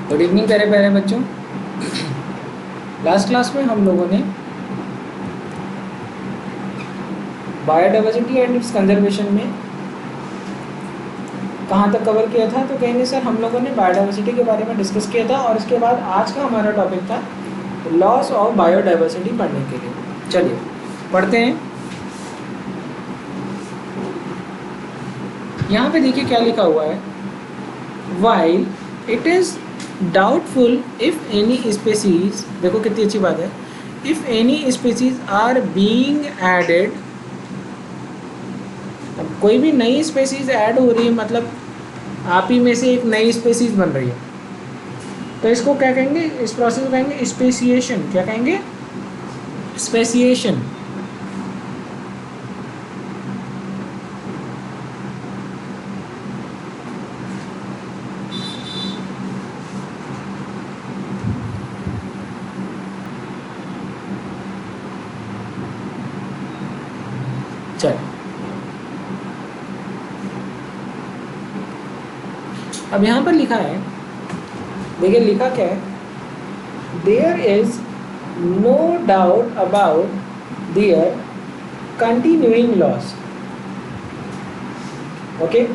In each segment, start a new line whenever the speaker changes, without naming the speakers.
Good evening प्यारे प्यारे बच्चों। लास्ट क्लास में हम लोगों ने बायोडाइवर्सिटी एंड इट्स कंजर्वेशन में कहाँ तक कवर किया था, तो कहेंगे सर हम लोगों ने बायोडाइवर्सिटी के बारे में डिस्कस किया था और इसके बाद आज का हमारा टॉपिक था लॉस ऑफ बायोडाइवर्सिटी पढ़ने के लिए। चलिए पढ़ते हैं। यहाँ पे देखिए क्या लिखा हुआ है, while it is doubtful if any species, देखो कितनी अच्छी बात है, if any species are being added. अब कोई भी नई स्पेसीज ऐड हो रही है, मतलब आप ही में से एक नई स्पेसीज बन रही है, तो इसको क्या कहेंगे, इस प्रोसेस को कहेंगे स्पेसिएशन। क्या कहेंगे? स्पेसिएशन। चल अब यहाँ पर लिखा है, देखिए लिखा क्या है, there is no doubt about their continuing loss. Okay,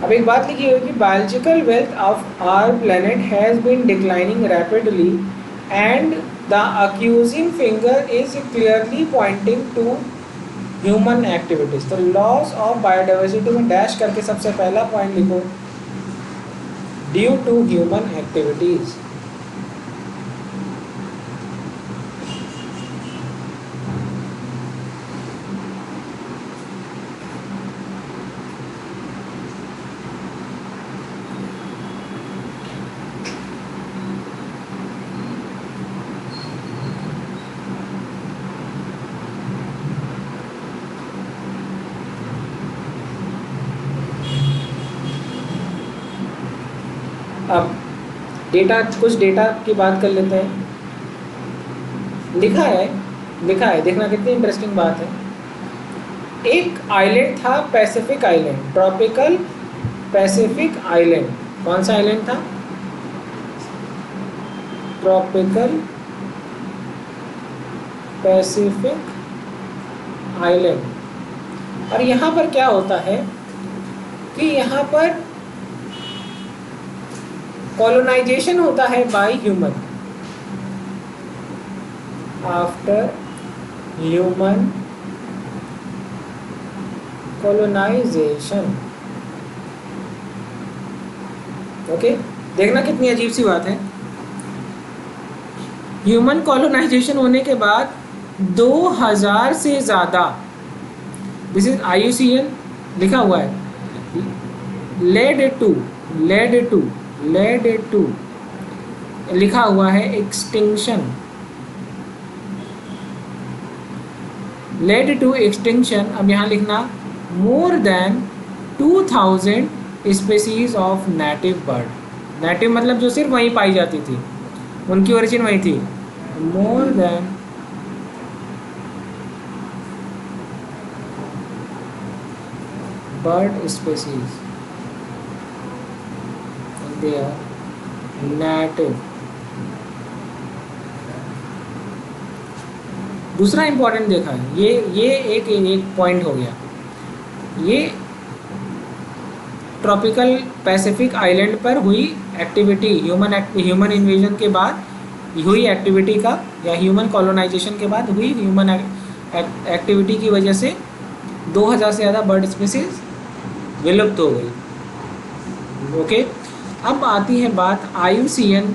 अब एक बात लिखी हुई कि biological wealth of our planet has been declining rapidly and the accusing finger is clearly pointing to human activities. तो लॉस ऑफ बायोडाइवर्सिटी में dash करके सबसे पहला पॉइंट लिखो, ड्यू टू ह्यूमन एक्टिविटीज। अब डेटा, कुछ डेटा की बात कर लेते हैं। लिखा है देखना कितनी इंटरेस्टिंग बात है। एक आइलैंड था, Pacific island, tropical Pacific island. कौन सा आइलैंड था? Tropical Pacific island. और यहाँ पर क्या होता है कि यहाँ पर कॉलोनाइजेशन होता है by human, after human colonization. Okay, देखना कितनी अजीब सी बात है। ह्यूमन कॉलोनाइजेशन होने के बाद 2000 से ज़्यादा, दिस इज IUCN लिखा हुआ है, लेड टू लिखा हुआ है, एक्सटिंक्शन, लेड टू एक्सटिंक्शन। अब यहाँ लिखना more than 2000 species of native bird. Native मतलब जो सिर्फ वहीं पाई जाती थी, उनकी ओरिजिन वहीं थी। More than bird species they are native. दूसरा इंपॉर्टेंट देखा है, ये एक पॉइंट हो गया। ये ट्रॉपिकल पैसिफिक आइलैंड पर हुई एक्टिविटी, ह्यूमन इन्वेजन के बाद हुई एक्टिविटी का, या ह्यूमन कॉलोनाइजेशन के बाद हुई ह्यूमन एक्टिविटी की वजह से 2000 से ज़्यादा बर्ड स्पीसीज विलुप्त हो गई। ओके, अब आती है बात IUCN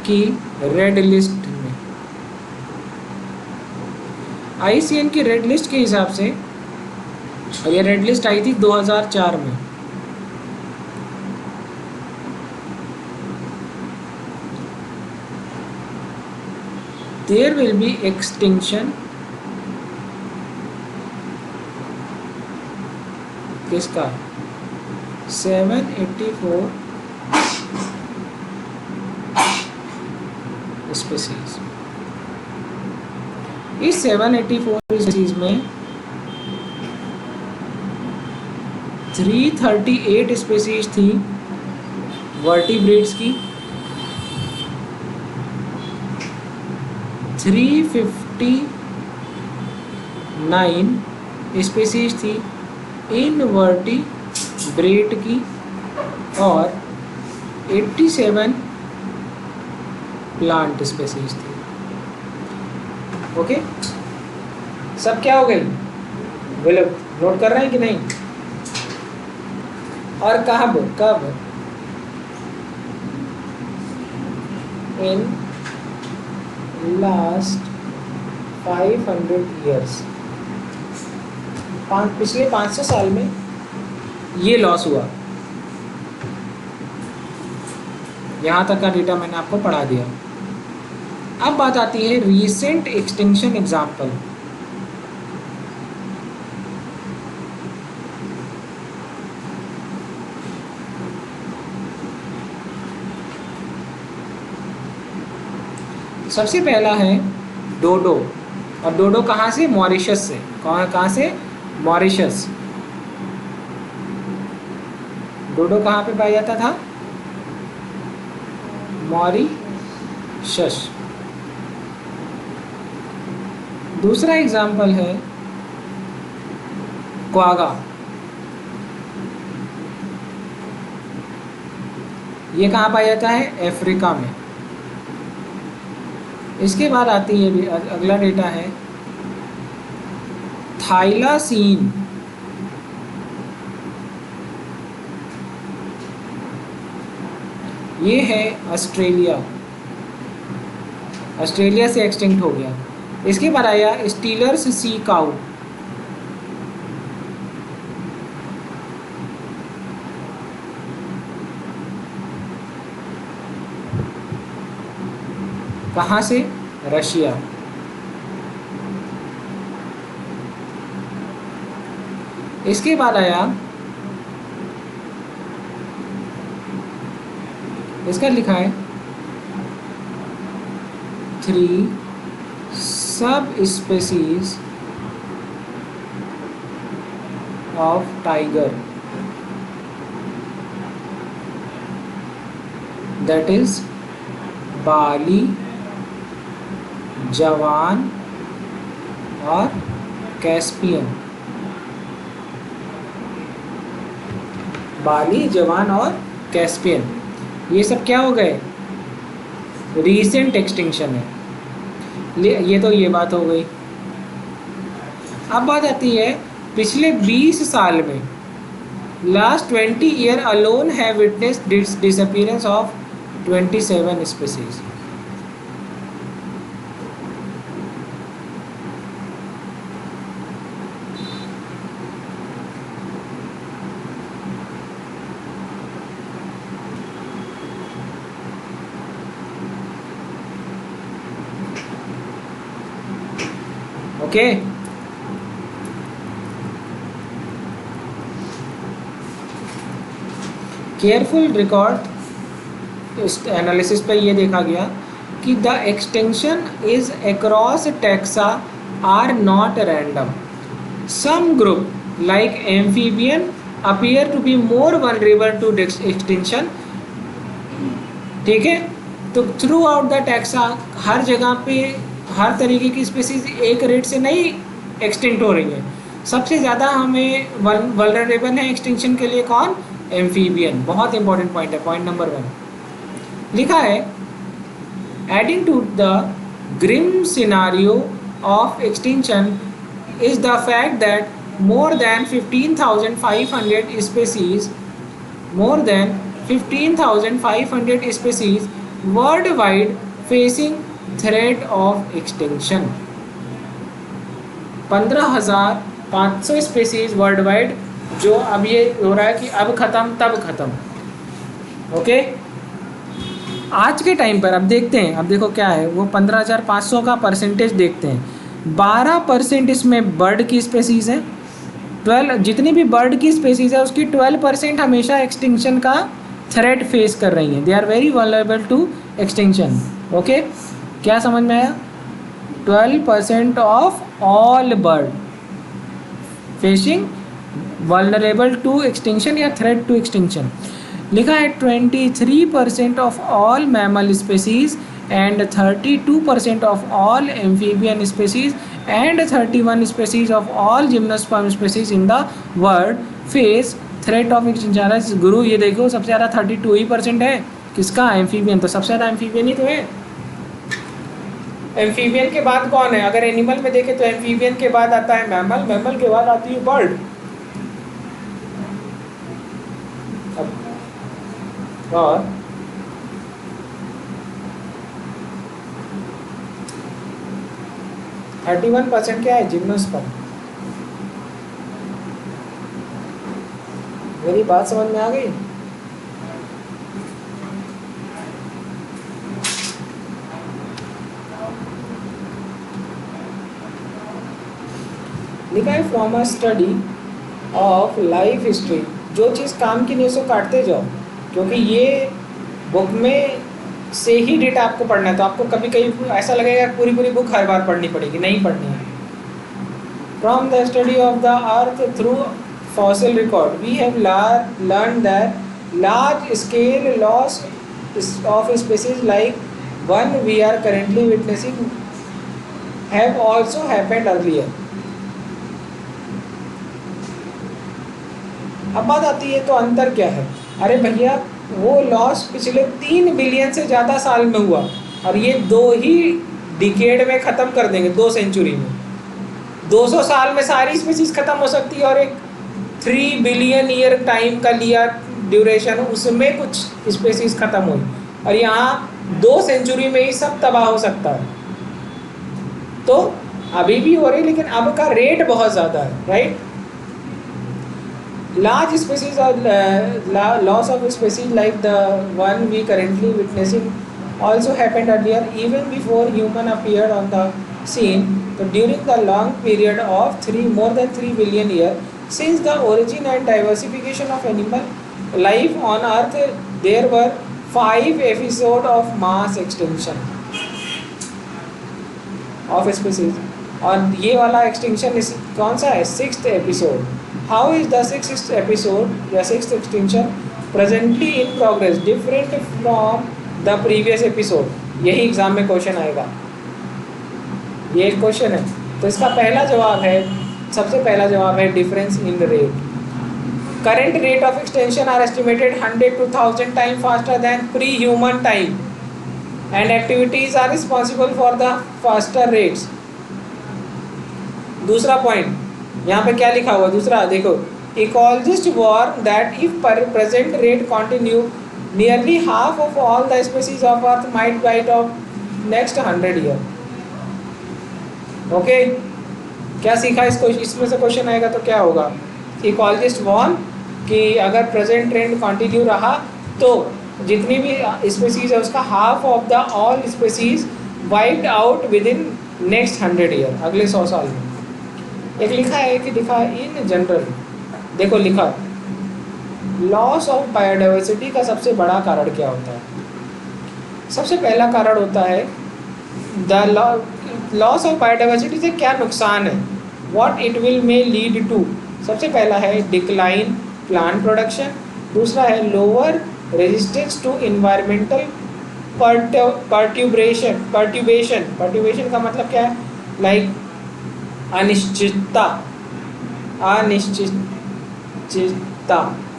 की रेड लिस्ट में। IUCN की रेड लिस्ट के हिसाब से, और ये रेड लिस्ट आई थी 2004 में, देयर विल बी एक्सटिंक्शन किसका? 784 स्पीसीज। इस 784 स्पीसीज में 338 स्पेसीज थी वर्टिब्रेट्स की, 359 स्पेसीज थी इनवर्टिब्रेट की, और 87 प्लांट स्पेसीज थी। ओके, सब क्या हो गई, विलुप्त। नोट कर रहे हैं कि नहीं? और कब इन लास्ट 500 ईयर्स, पिछले 500 साल में ये लॉस हुआ। यहाँ तक का डेटा मैंने आपको पढ़ा दिया। अब बात आती है रीसेंट एक्सटिंक्शन एग्जाम्पल। सबसे पहला है डोडो, और डोडो कहाँ से? मॉरिशस से। कहाँ से? मॉरिशस। डोडो कहाँ पे पाया जाता था? मॉरिशस। दूसरा एग्जाम्पल है क्वागा। ये कहाँ पाया जाता है? अफ्रीका में। इसके बाद आती है अगला डेटा है थाइलासीन। ये है ऑस्ट्रेलिया से एक्सटिंक्ट हो गया। इसके बाद आया स्टीलर्स सी काऊ। कहाँ से? रशिया। इसके बाद आया, इसका लिखा है 3 subspecies of tiger, that is Bali, Javan और कैस्पियन। बाली, जवान और कैस्पियन, ये सब क्या हो गए? रीसेंट एक्सटिंक्शन है। ये तो ये बात हो गई। अब बात आती है पिछले 20 साल में, last 20 year alone have witnessed disappearance of 27 species. Okay, careful record analysis पे ये देखा गया कि the extension is across taxa are not random. Some group like amphibian appear to be more vulnerable to extension. ठीक है, तो throughout the taxa हर जगह पे हर तरीके की स्पीसीज एक रेट से नहीं एक्सटिंक्ट हो रही है। सबसे ज़्यादा हमें वल्नरेबल है एक्सटिंक्शन के लिए कौन? एम्फीबियन। बहुत इंपॉर्टेंट पॉइंट है, पॉइंट नंबर 1 लिखा है adding to the grim scenario of extinction is the fact that more than 15,500 species worldwide facing threat of extinction। 15,500 species world जो अब ये हो रहा है कि अब ख़त्म तब ख़त्म। ओके, आज के टाइम पर अब देखते हैं, अब देखो क्या है वो 15,500 का परसेंटेज देखते हैं। 12% इसमें बर्ड की स्पेसीज़ है। 12 जितनी भी बर्ड की स्पेसीज़ है उसकी 12% हमेशा एक्सटिंक्शन का थ्रेट फेस कर रही हैं। They are very vulnerable to extinction. Okay, क्या समझ में आया? 12% of all bird facing vulnerable to extinction या थ्रेट टू एक्सटिंक्शन। लिखा है 23% of all mammal species and 32% of all amphibian species and 31 species of all gymnosperm species in the world face threat of extinction. गुरु ये देखो सबसे ज़्यादा 32% है किसका, एम्फीबियन। तो सबसे ज़्यादा एम्फीबियन ही तो है। एम्फीबियन के बाद कौन है? अगर एनिमल में देखें तो एम्फीबियन के बाद आता है मैमल, मैमल के बाद आती है बर्ड। और 31% क्या है? जिम्नोस्पर्म। मेरी बात समझ में आ गई? लिखा है from a study of life history. जो चीज़ काम की नहीं उसको काटते जाओ, क्योंकि ये बुक में से ही डेटा आपको पढ़ना है। तो आपको कभी कभी ऐसा लगेगा पूरी पूरी बुक हर बार पढ़नी पड़ेगी, नहीं पढ़नी है। From the study of the earth through fossil record we have learn that large scale loss of species like one we are currently witnessing have also happened earlier. अब बात आती है तो अंतर क्या है? अरे भैया वो लॉस पिछले 3 बिलियन से ज़्यादा साल में हुआ और ये 2 ही डिकेड में ख़त्म कर देंगे, 2 सेंचुरी में। 200 साल में सारी स्पीसीज ख़त्म हो सकती है और एक 3 बिलियन ईयर टाइम का लिया ड्यूरेशन, उसमें कुछ स्पीसीज ख़त्म हुई और यहाँ 2 सेंचुरी में ही सब तबाह हो सकता है। तो अभी भी हो रही, लेकिन अब का रेट बहुत ज़्यादा है, right. Large species or loss of species like the one we currently witnessing also happened earlier, even before human appeared on the scene. So during the long period of more than 3 billion years since the origin and diversification of animal life on Earth, there were 5 episodes of mass extinction of species. और ये वाला extinction कौन सा है? 6th episode. How is the 6th episode या 6th extinction presently in progress different from the previous episode? यही exam में question आएगा, ये एक क्वेश्चन है। तो इसका पहला जवाब है, सबसे पहला जवाब है difference in rate. Current rate of extension are estimated 100 to 1000 time faster than pre human time and activities are responsible for the faster rates. दूसरा पॉइंट यहाँ पे क्या लिखा हुआ? दूसरा देखो, ecologist warn that if present rate continue nearly half of all the species of earth might die of next 100 year. Okay, क्या सीखा इसको? इसमें से क्वेश्चन आएगा तो क्या होगा? इकोलॉजिस्ट वार्न कि अगर प्रेजेंट ट्रेंड कंटिन्यू रहा तो जितनी भी स्पीसीज है उसका half of the all species wiped out with in next 100 year, अगले 100 साल में। एक लिखा है कि लिखा है इन जनरल, देखो लिखा लॉस ऑफ बायोडाइवर्सिटी का सबसे बड़ा कारण क्या होता है? सबसे पहला कारण होता है द लॉस ऑफ बायोडाइवर्सिटी से क्या नुकसान है, what it will may lead to. सबसे पहला है डिक्लाइन प्लांट प्रोडक्शन, दूसरा है lower resistance to environmental perturbation का मतलब क्या है? लाइक अनिश्चितता, अनिश्चितता,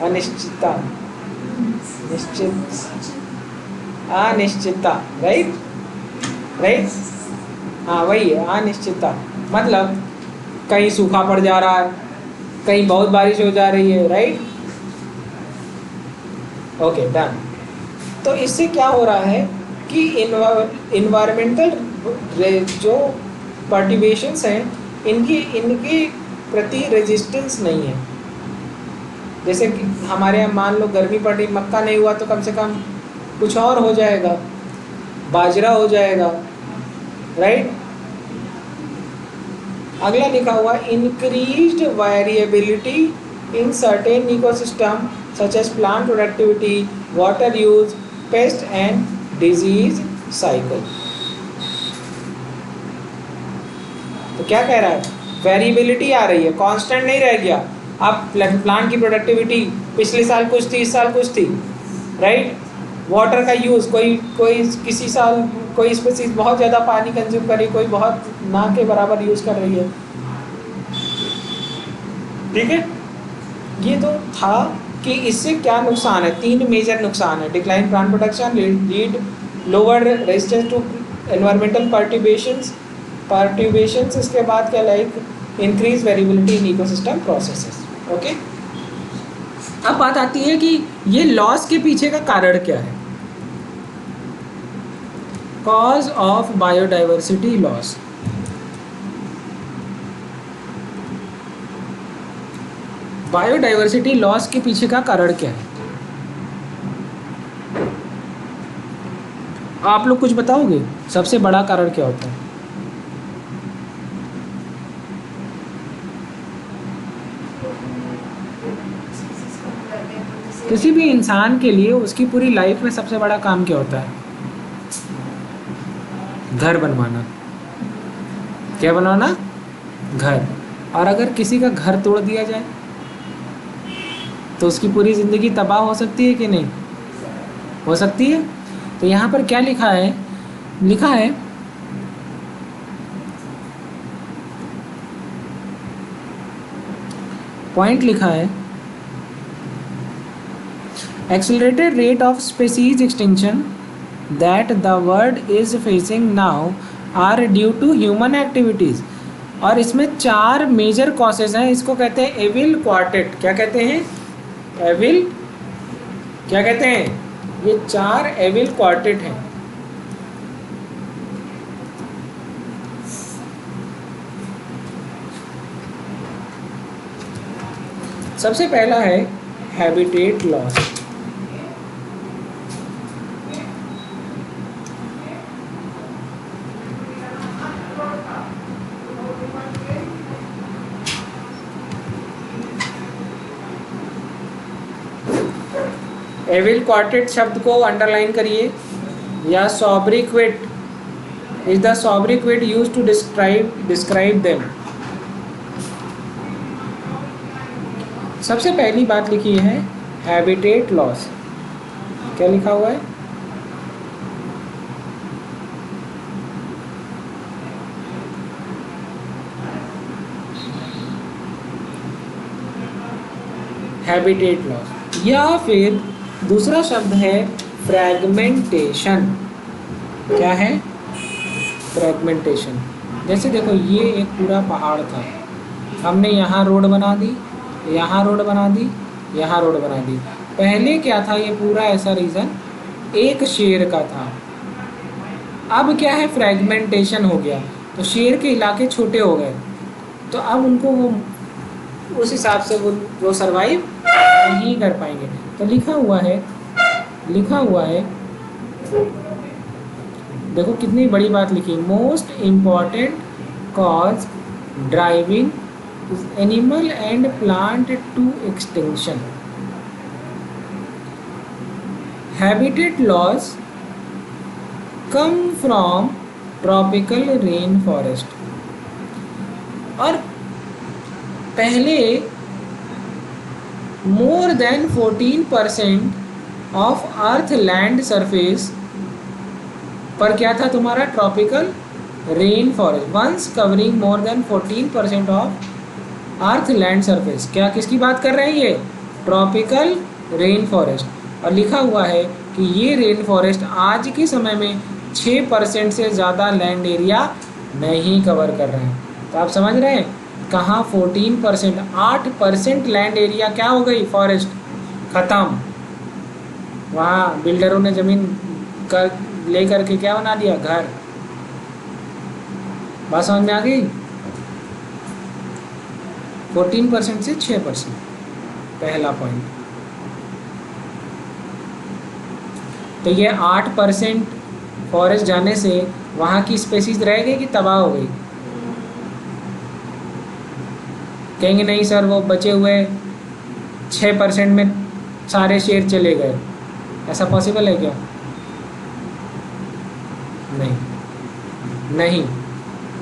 अनिश्चितता, अनिश्चितता, राइट राइट, हाँ वही है अनिश्चितता। मतलब कहीं सूखा पड़ जा रहा है, कहीं बहुत बारिश हो जा रही है, राइट। Okay done. तो इससे क्या हो रहा है कि इन्वायरमेंटल जो पर्टिवेशंस हैं इनकी प्रति रेजिस्टेंस नहीं है। जैसे कि हमारे यहाँ मान लो गर्मी पड़ रही, मक्का नहीं हुआ तो कम से कम कुछ और हो जाएगा, बाजरा हो जाएगा, राइट। अगला लिखा हुआ increased variability in certain ecosystem such as plant productivity, water use, pest and disease cycle. तो क्या कह रहा है? वेरिएबिलिटी आ रही है, कांस्टेंट नहीं रह गया। अब प्लांट की प्रोडक्टिविटी पिछले साल कुछ थी, इस साल कुछ थी, राइट। वाटर का यूज़, कोई कोई किसी साल कोई स्पीसीज बहुत ज़्यादा पानी कंज्यूम कर रही है, कोई बहुत ना के बराबर यूज़ कर रही है, ठीक है। ये तो था कि इससे क्या नुकसान है। 3 मेजर नुकसान है। Decline plant production, lead lower resistance to environmental perturbations, इसके बाद क्या, like increase variability in ecosystem processes. Okay, अब बात आती है कि ये लॉस के पीछे का कारण क्या है। Cause of biodiversity loss. Biodiversity loss के पीछे का कारण क्या है, आप लोग कुछ बताओगे? सबसे बड़ा कारण क्या होता है? किसी भी इंसान के लिए उसकी पूरी लाइफ में सबसे बड़ा काम क्या होता है? घर बनवाना। क्या बनवाना? घर। और अगर किसी का घर तोड़ दिया जाए तो उसकी पूरी ज़िंदगी तबाह हो सकती है कि नहीं? हो सकती है। तो यहाँ पर क्या लिखा है? लिखा है पॉइंट लिखा है, accelerated rate of species extinction that the world is facing now are due to human activities. और इसमें 4 मेजर कॉसेज हैं। इसको कहते हैं एविल क्वार्टेट। क्या कहते हैं? एविल, क्या कहते हैं? ये 4 एविल क्वार्टेट हैं। सबसे पहला है हैबिटेट लॉस। एविल क्वार्टेट शब्द को अंडरलाइन करिए, या sobriquet is the sobriquet used to describe them. सबसे पहली बात लिखी है हैबिटेट लॉस। क्या लिखा हुआ है? Habitat loss. या फिर दूसरा शब्द है फ्रैगमेंटेशन। क्या है? फ्रैगमेंटेशन। जैसे देखो, ये एक पूरा पहाड़ था, हमने यहाँ रोड बना दी, यहाँ रोड बना दी, यहाँ रोड बना दी। पहले क्या था? ये पूरा ऐसा रीजन एक शेर का था। अब क्या है? फ्रैगमेंटेशन हो गया, तो शेर के इलाके छोटे हो गए, तो अब उनको वो उस हिसाब से वो सरवाइव नहीं कर पाएंगे। तो लिखा हुआ है देखो कितनी बड़ी बात लिखी, most important cause driving animal and plant to extinction. Habitat loss come from tropical rain forest. और पहले more than 14% of earth land surface पर क्या था तुम्हारा? Tropical rain forest. Once covering more than 14% of earth land surface. क्या, किसकी बात कर रहे हैं ये? Tropical rain forest. और लिखा हुआ है कि ये रेन फॉरेस्ट आज के समय में 6% से ज़्यादा लैंड एरिया नहीं कवर कर रहे हैं। तो आप समझ रहे हैं कहाँ 14%, 8% लैंड एरिया क्या हो गई? फॉरेस्ट ख़त्म। वहाँ बिल्डरों ने ज़मीन कर ले करके क्या बना दिया? घर। बात समझ में आ गई? 14% से 6%, पहला पॉइंट। तो ये 8% फॉरेस्ट जाने से वहाँ की स्पेसीज रह गई कि तबाह हो गई? कहेंगे नहीं सर, वो बचे हुए 6% में सारे शेर चले गए। ऐसा पॉसिबल है क्या? नहीं।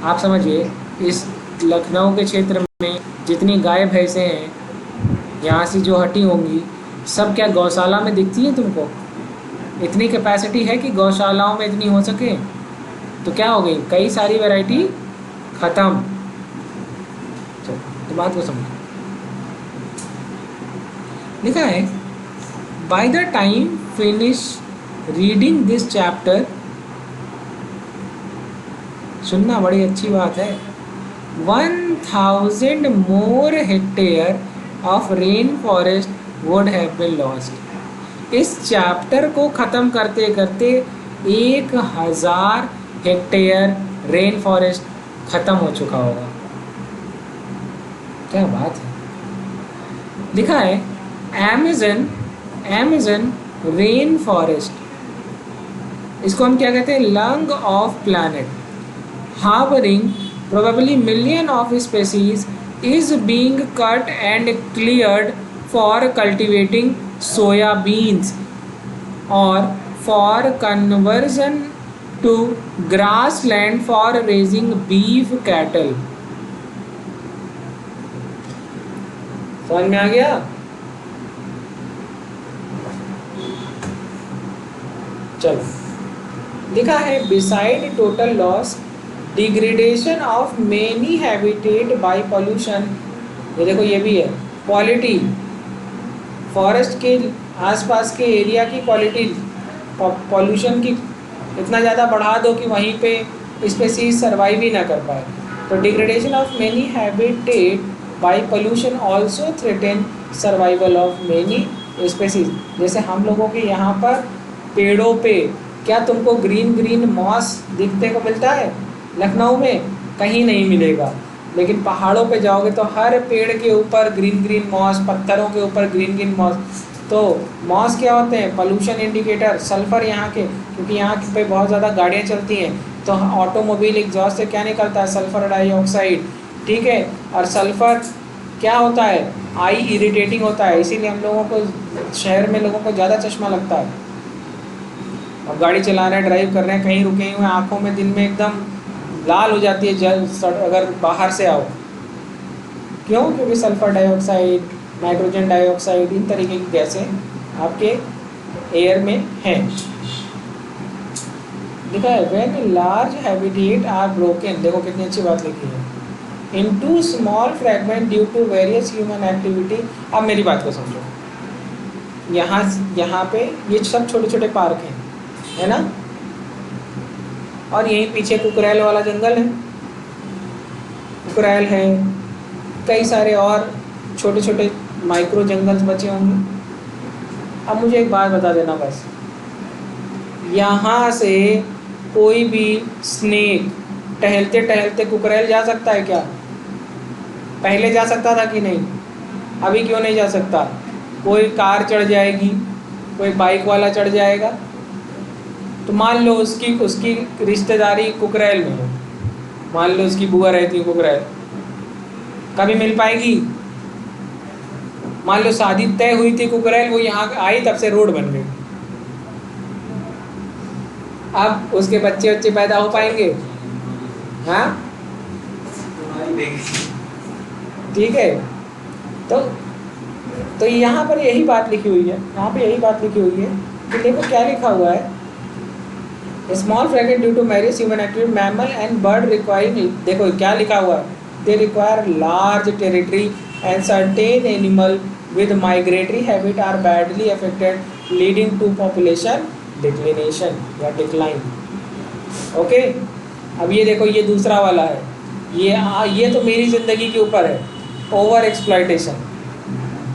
आप समझिए, इस लखनऊ के क्षेत्र में जितनी गाय भैंसें हैं यहाँ से जो हटी होंगी सब क्या गौशाला में दिखती है तुमको? इतनी कैपेसिटी है कि गौशालाओं में इतनी हो सके? तो क्या हो गई, कई सारी वैरायटी ख़त्म। तो बात को समझो, लिखा है by the time finish reading this chapter, सुनना बड़ी अच्छी बात है, 1000 more hectare of rain forest would have been lost. इस चैप्टर को ख़त्म करते करते 1000 हेक्टेयर रेन फॉरेस्ट ख़त्म हो चुका होगा। क्या बात है। लिखा है अमेज़न रेन फॉरेस्ट, इसको हम क्या कहते हैं, lung of planet, harboring probably million of species, is being cut and cleared for cultivating soya beans or for conversion to grassland for raising beef cattle। समझ में आ गया? चलो, लिखा है beside total loss degradation of many habitat by pollution. ये देखो, ये भी है क्वालिटी, फॉरेस्ट के आसपास के एरिया की क्वालिटी पॉल्यूशन की इतना ज़्यादा बढ़ा दो कि वहीं पे स्पेसीज सर्वाइव ही ना कर पाए। तो degradation of many habitat by pollution also threaten survival of many species. जैसे हम लोगों के यहाँ पर पेड़ों पे क्या तुमको ग्रीन ग्रीन मॉस दिखने को मिलता है? लखनऊ में कहीं नहीं मिलेगा, लेकिन पहाड़ों पे जाओगे तो हर पेड़ के ऊपर ग्रीन ग्रीन मॉस, पत्थरों के ऊपर ग्रीन ग्रीन मॉस। तो मॉस क्या होते हैं? Pollution indicator. सल्फ़र यहाँ के, क्योंकि यहाँ पे बहुत ज़्यादा गाड़ियाँ चलती हैं, तो ऑटोमोबाइल एग्जॉस्ट से क्या निकलता है? सल्फ़र डाइऑक्साइड, ठीक है। और सल्फ़र क्या होता है? आई इरिटेटिंग होता है, इसीलिए हम लोगों को शहर में लोगों को ज़्यादा चश्मा लगता है। अब गाड़ी चला रहे हैं, ड्राइव कर रहे हैं, कहीं रुके हुए, आँखों में दिन में एकदम लाल हो जाती है जल अगर बाहर से आओ। क्यों? क्योंकि सल्फ़र डाइऑक्साइड, नाइट्रोजन डाइऑक्साइड, इन तरीके की गैसें आपके एयर में हैं। लिखा है when large habitat are broken, देखो कितनी अच्छी बात लिखी है, into small fragment due to various human activity. अब मेरी बात को समझो, यहाँ पे ये सब छोटे छोटे पार्क हैं, है ना, और यहीं पीछे कुकरेल वाला जंगल है, कुकरेल है, कई सारे और छोटे छोटे माइक्रो जंगल्स बचे होंगे। अब मुझे एक बात बता देना बस, यहाँ से कोई भी स्नेक टहलते टहलते कुकरेल जा सकता है क्या? पहले जा सकता था कि नहीं? अभी क्यों नहीं जा सकता? कोई कार चढ़ जाएगी, कोई बाइक वाला चढ़ जाएगा, तो मान लो उसकी रिश्तेदारी कुकरेल में हो, मान लो उसकी बुआ रहती है कुकरेल, कभी मिल पाएगी? मान लो शादी तय हुई थी कुकरेल, वो यहाँ आई, तब से रोड बन गई, अब उसके बच्चे पैदा हो पाएंगे? हाँ, ठीक है। तो यहाँ पर यही बात लिखी हुई है, यहाँ पे यही बात लिखी हुई है कि देखो क्या लिखा हुआ है, small fragment due to various human activity mammal and bird requiring, देखो क्या लिखा हुआ है, they require large territory and certain animal with migratory habit are badly affected leading to population declination या डिक्लाइन। ओके, अब ये देखो, ये दूसरा वाला है, ये तो मेरी ज़िंदगी के ऊपर है, ओवर एक्सप्लॉयटेशन।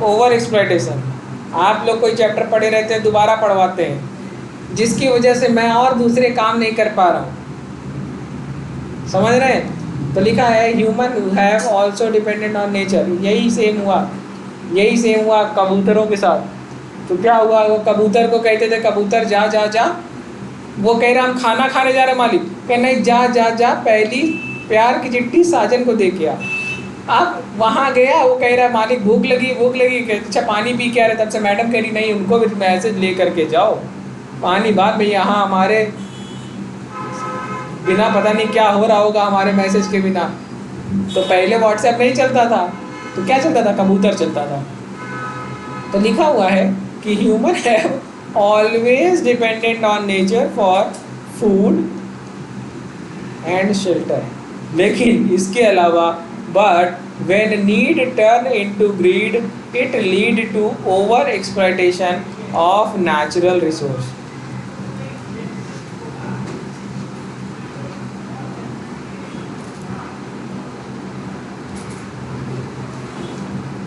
ओवर एक्सप्लॉयटेशन, आप लोग कोई चैप्टर पढ़े रहते हैं, दोबारा पढ़वाते हैं, जिसकी वजह से मैं और दूसरे काम नहीं कर पा रहा हूँ, समझ रहे हैं? तो लिखा है human have also dependent on nature. यही सेम हुआ कबूतरों के साथ। तो क्या हुआ, वो कबूतर को कहते थे कबूतर जा जा जा, वो कह रहा हम खाना खाने जा रहे मालिक, कह नहीं जा जा जा, पहली प्यार की चिट्ठी साजन को दे के आ। अब वहाँ गया, वो कह रहा है मालिक भूख लगी, अच्छा पानी पी के आ रहे, तब से मैडम कह रही नहीं उनको भी मैसेज ले करके जाओ पानी बाद में, यहाँ हमारे बिना पता नहीं क्या हो रहा होगा हमारे मैसेज के बिना। तो पहले व्हाट्सएप नहीं चलता था, तो क्या चलता था? कबूतर चलता था। तो लिखा हुआ है कि human have always dependent on nature for food and shelter, लेकिन इसके अलावा but when need turn into greed it lead to over exploitation of natural resource.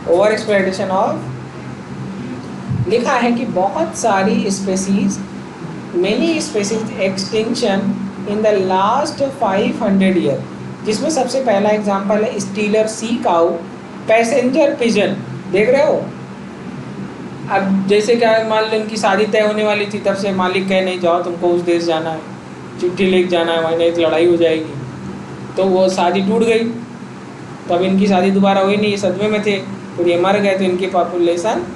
Over exploitation of, लिखा है कि बहुत सारी species, many species extinction in the last 500 year, जिसमें सबसे पहला एग्जांपल है स्टीलर सी काऊ, पैसेंजर पिजन। देख रहे हो, अब जैसे क्या मान लो इनकी शादी तय होने वाली थी, तब से मालिक कहे नहीं जाओ तुमको उस देश जाना है, चिट्ठी लेके जाना है, वहीं नहीं तो लड़ाई हो जाएगी, तो वो शादी टूट गई। तब इनकी शादी दोबारा हुई नहीं, ये सदमे में थे, फिर ये मर गए तो इनकी पॉपुलेशन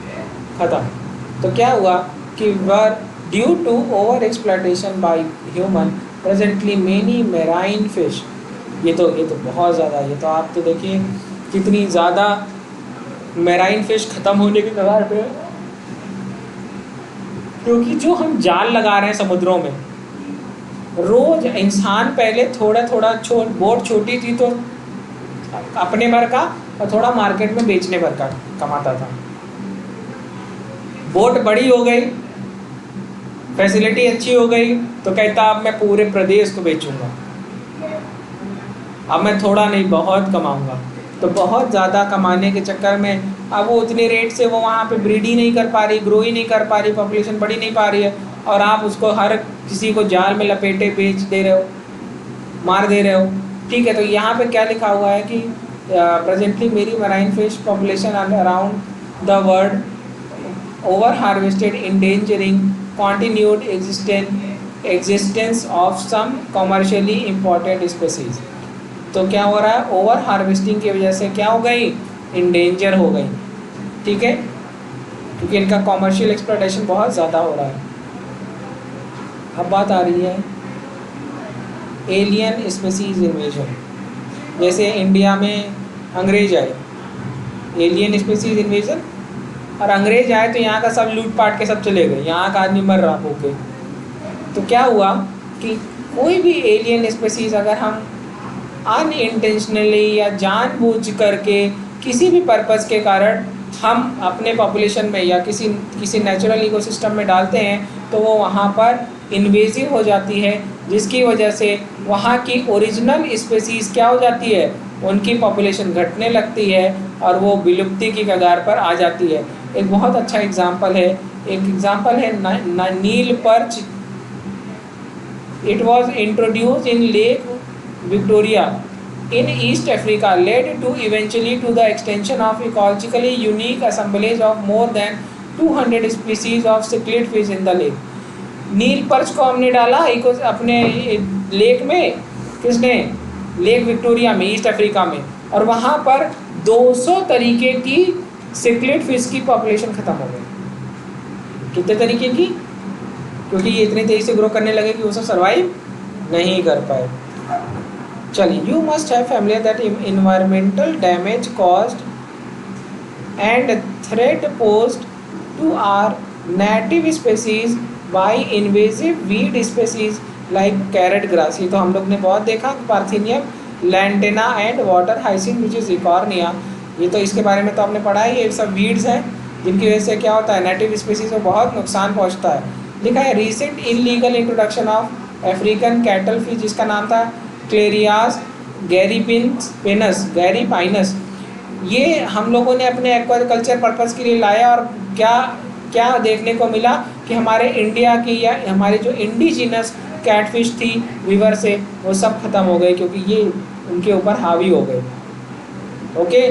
ख़त्म। तो क्या हुआ कि were due to over exploitation by human presently many marine fish, ये तो बहुत ज़्यादा, ये तो आप तो देखिए कितनी ज़्यादा मेराइन फिश ख़त्म होने के कगार पे, क्योंकि जो हम जाल लगा रहे हैं समुद्रों में, रोज़ इंसान पहले थोड़ा थोड़ा बोट छोटी थी तो अपने भर का और थोड़ा मार्केट में बेचने भर का कमाता था, बोट बड़ी हो गई, फैसिलिटी अच्छी हो गई, तो कहता अब मैं पूरे प्रदेश को बेचूंगा, अब मैं थोड़ा नहीं बहुत कमाऊंगा। तो बहुत ज़्यादा कमाने के चक्कर में अब वो उतने रेट से वो वहाँ पे ब्रीड ही नहीं कर पा रही, ग्रो ही नहीं कर पा रही, पॉपुलेशन बढ़ी नहीं पा रही है, और आप उसको हर किसी को जाल में लपेटे बेच दे रहे हो, मार दे रहे हो। ठीक है, तो यहाँ पे क्या लिखा हुआ है कि प्रेजेंटली मेरी marine fish population around the world over harvested endangering continued existence of some commercially important species. तो क्या हो रहा है, ओवर हार्वेस्टिंग की वजह से क्या हो गई, इंडेंजर हो गई। ठीक है, क्योंकि इनका कॉमर्शियल एक्सप्लॉयटेशन बहुत ज़्यादा हो रहा है। अब बात आ रही है एलियन स्पेसीज इन्वेजन। जैसे इंडिया में अंग्रेज आए, एलियन स्पेसीज इन्वेजन, और अंग्रेज आए तो यहाँ का सब लूट पाट के सब चले गए, यहाँ का आदमी मर रहा भूखे। तो क्या हुआ कि कोई भी एलियन स्पेसीज अगर हम अनइंटेंशनली या जानबूझ करके किसी भी पर्पस के कारण हम अपने पॉपुलेशन में या किसी नेचुरल इकोसिस्टम में डालते हैं, तो वो वहाँ पर इन्वेजिव हो जाती है, जिसकी वजह से वहाँ की ओरिजिनल स्पेसीज़ क्या हो जाती है, उनकी पॉपुलेशन घटने लगती है और वो विलुप्ति की कगार पर आ जाती है। एक बहुत अच्छा एग्जाम्पल है Nile perch. It was introduce in Lake Victoria in East Africa led to eventually to the extension of ecologically unique assemblage of more than 200 species of cichlid fish in the lake। Nile perch को हमने डाला अपने lake में, किसने, lake Victoria में, east Africa में, और वहाँ पर 200 तरीके की सिक्लिड फिश की पॉपुलेशन ख़त्म हो गई। कितने तरीके की, क्योंकि ये इतनी तेज़ी से ग्रो करने लगे कि वो सब सर्वाइव नहीं कर पाए। चलिए, you must have familiar that environmental damage caused and threat posed to our native species by invasive weed species like carrot grass. ये तो हम लोग ने बहुत देखा, parthenium, lantana and water hyacinth which is Eichhornia. ये तो इसके बारे में तो आपने पढ़ा है, ये सब वीड्स हैं जिनकी वजह से क्या होता है, नेटिव स्पेसीज को बहुत नुकसान पहुँचता है। लिखा है recent illegal introduction of African cattle fish, जिसका नाम था क्लेरियास गैरीपाइनस। ये हम लोगों ने अपने एक्वाकल्चर पर्पस के लिए लाया, और क्या देखने को मिला कि हमारे इंडिया की या हमारे जो इंडिजिनस कैटफिश थी रिवर से, वो सब खत्म हो गए क्योंकि ये उनके ऊपर हावी हो गए। ओके,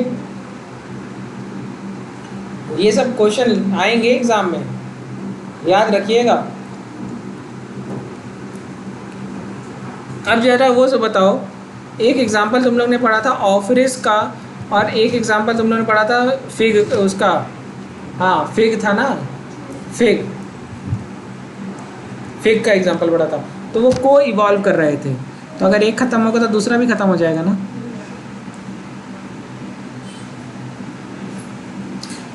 ये सब क्वेश्चन आएंगे एग्जाम में, याद रखिएगा। अब जरा वो से बताओ, एक एग्जाम्पल तुम लोग ने पढ़ा था ऑफरिस का, और एक एग्जाम्पल तुम लोग ने पढ़ा था फिग, उसका, हाँ फिग था ना, फिग का एग्जाम्पल पढ़ा था। तो वो को इवॉल्व कर रहे थे, तो अगर एक ख़त्म होगा तो दूसरा भी ख़त्म हो जाएगा ना।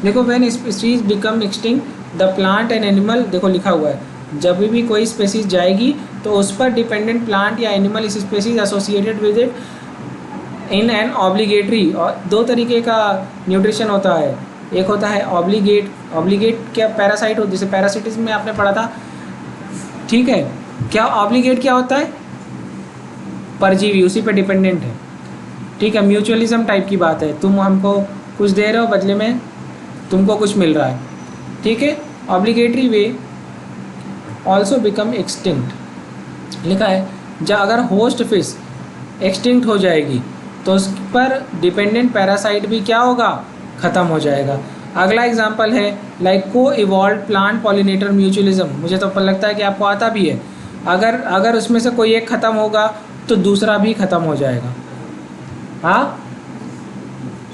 देखो when species become extinct the plant and animal, देखो लिखा हुआ है जब भी कोई स्पेसीज जाएगी तो उस पर डिपेंडेंट प्लांट या एनिमल इस species associated with it in an obligatory, और दो तरीके का न्यूट्रिशन होता है, एक होता है ऑब्लिगेट, ऑब्लिगेट क्या पैरासाइट हो, जैसे पैरासिटिज्म में आपने पढ़ा था, ठीक है। क्या ऑब्लिगेट क्या होता है, परजीवी, उसी पे डिपेंडेंट है, ठीक है। म्यूचुअलिज्म टाइप की बात है, तुम हमको कुछ दे रहे हो बदले में तुमको कुछ मिल रहा है, ठीक है। ऑब्लिगेटरी वे ऑल्सो बिकम एक्सटिंक्ट, लिखा है जब अगर होस्ट फिश एक्सटिंक्ट हो जाएगी तो उस पर डिपेंडेंट पैरासाइट भी क्या होगा, ख़त्म हो जाएगा। अगला एग्जांपल है लाइक को इवॉल्व प्लांट पॉलिनेटर म्यूचुअलिज्म, मुझे तो लगता है कि आपको आता भी है। अगर उसमें से कोई एक ख़त्म होगा तो दूसरा भी ख़त्म हो जाएगा। हाँ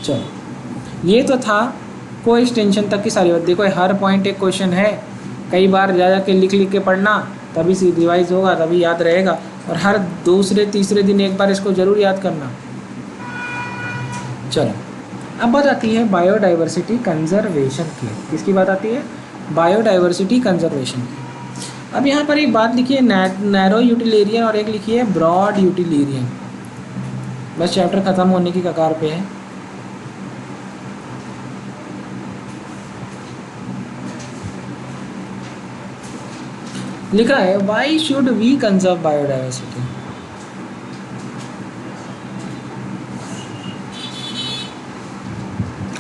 चलो, ये तो था को एक्सटेंशन तक की सारी बात। देखो हर पॉइंट एक क्वेश्चन है, कई बार जा के लिख लिख के पढ़ना, तभी से रिवाइज होगा, तभी याद रहेगा, और हर दूसरे तीसरे दिन एक बार इसको ज़रूर याद करना। चलो अब बात आती है बायोडाइवर्सिटी कंजर्वेशन की। किसकी बात आती है, बायोडाइवर्सिटी कंजर्वेशन की। अब यहाँ पर एक बात लिखी है नैरो यूटिलिरियन और एक लिखी है ब्रॉड यूटिलिरियन। बस चैप्टर ख़त्म होने की कगार पे है। लिखा है why should we conserve biodiversity.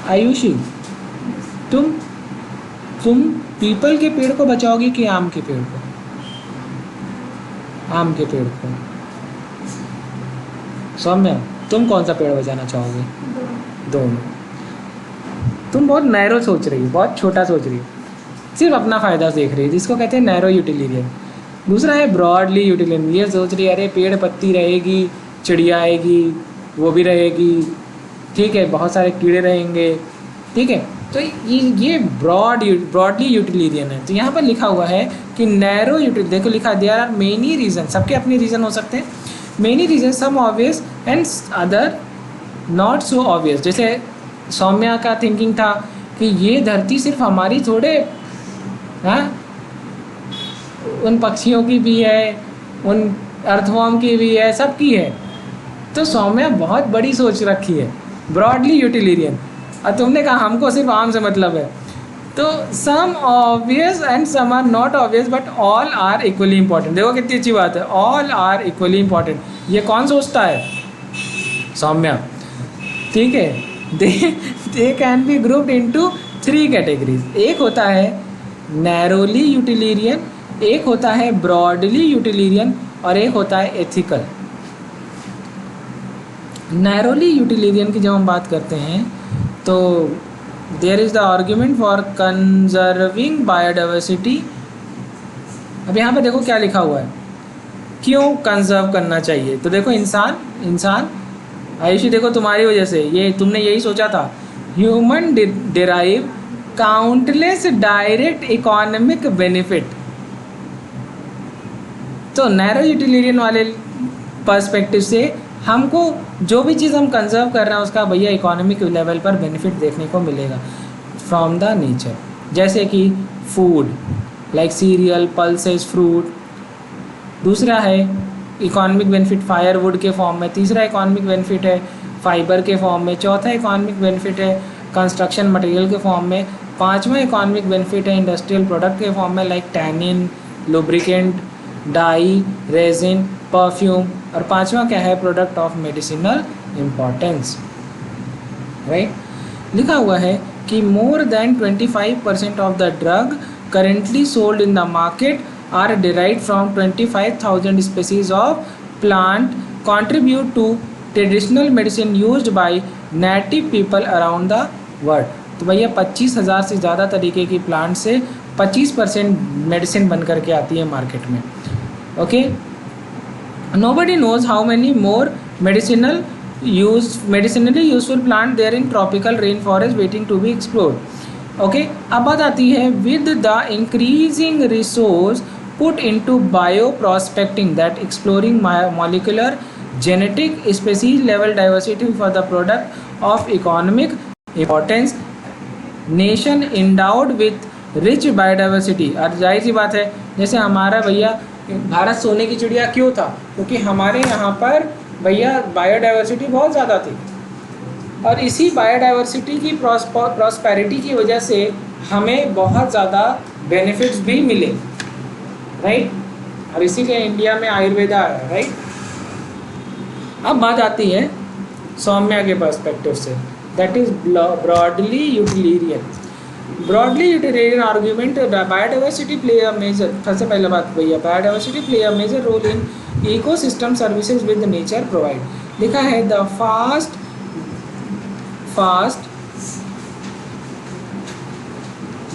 Ayushi, तुम पीपल के पेड़ को बचाओगी कि आम के पेड़ को? आम के पेड़ को। सौम्या, तुम कौन सा पेड़ बचाना चाहोगे? दोनों। तुम बहुत नैरो सोच रही हो, बहुत छोटा सोच रही हो, सिर्फ अपना फ़ायदा देख रही है, जिसको कहते हैं नैरो यूटिलिरियन। दूसरा है ब्रॉडली यूटिलिरियन, ये सोच रही है अरे पेड़ पत्ती रहेगी, चिड़िया आएगी, वो भी रहेगी, ठीक है, बहुत सारे कीड़े रहेंगे, ठीक है। तो ये ब्रॉडली यूटिलिरियन है। तो यहाँ पर लिखा हुआ है कि नैरो यूटिल, देखो लिखा देयर आर मेनी रीज़न, सबके अपने रीज़न हो सकते हैं, many reason, some obvious and other not so obvious. जैसे सौम्या का थिंकिंग था कि ये धरती सिर्फ हमारी थोड़े, हाँ, उन पक्षियों की भी है, उन अर्थवॉर्म की भी है, सबकी है। तो सौम्या बहुत बड़ी सोच रखी है, ब्रॉडली यूटिलिरियन, और तुमने कहा हमको सिर्फ आम से मतलब है। तो some obvious and some are not obvious but all are equally important. देखो कितनी अच्छी बात है, ऑल आर इक्वली इंपॉर्टेंट। ये कौन सोचता है? सौम्या, ठीक है। They can be grouped into 3 categories. एक होता है नैरोली यूटिलिरियन, एक होता है ब्रॉडली यूटिलिरियन, और एक होता है एथिकल। नैरोली यूटिलिरियन की जब हम बात करते हैं तो there is the argument for conserving biodiversity. अब यहाँ पे देखो क्या लिखा हुआ है, क्यों कंजर्व करना चाहिए। तो देखो इंसान आयुषी, देखो तुम्हारी वजह से ये तुमने यही सोचा था, human derive countless direct economic benefit. तो नैरो यूटिलिरियन वाले पर्सपेक्टिव से हमको जो भी चीज़ हम कंजर्व कर रहे हैं उसका भैया इकोनॉमिक लेवल पर बेनिफिट देखने को मिलेगा फ्रॉम द नेचर। जैसे कि food like cereal, pulses, fruit. दूसरा है इकोनॉमिक बेनिफिट फायरवुड के फॉर्म में। तीसरा इकोनॉमिक बेनिफिट है फाइबर के फॉर्म में। चौथा इकोनॉमिक बेनिफिट है कंस्ट्रक्शन मटेरियल के फॉर्म में। पांचवा इकोनॉमिक बेनिफिट है इंडस्ट्रियल प्रोडक्ट के फॉर्म में like tannin, lubricant, dye, resin, perfume. और पांचवा क्या है, product of medicinal importance, right. लिखा हुआ है कि more than 25% of the drug currently sold in the market are derived from 25,000 species of plant contribute to traditional medicine used by native people around the world। तो भैया 25,000 से ज़्यादा तरीके की प्लांट से 25% मेडिसिन बन करके आती है मार्केट में, okay. Nobody knows how many more medicinally useful plant there in tropical rainforest waiting to be explored, okay। अब बात आती है with the increasing resource put into bioprospecting that exploring molecular genetic species level diversity for the product of economic importance nation endowed with rich biodiversity. और जाहिर सी बात है, जैसे हमारा भैया भारत सोने की चिड़िया क्यों था, क्योंकि हमारे यहाँ पर भैया बायोडाइवर्सिटी बहुत ज़्यादा थी, और इसी बायोडाइवर्सिटी की प्रॉस्पेरिटी की वजह से हमें बहुत ज़्यादा बेनिफिट्स भी मिले, राइट। और इसीलिए इंडिया में आयुर्वेदा आया, राइट। अब बात आती है सौम्या के पर्सपेक्टिव से, that is broadly utilitarian. Broadly utilitarian argument, biodiversity play a major, सबसे पहले बात भैया, biodiversity play a major role in ecosystem services with nature provide. लिखा है the fast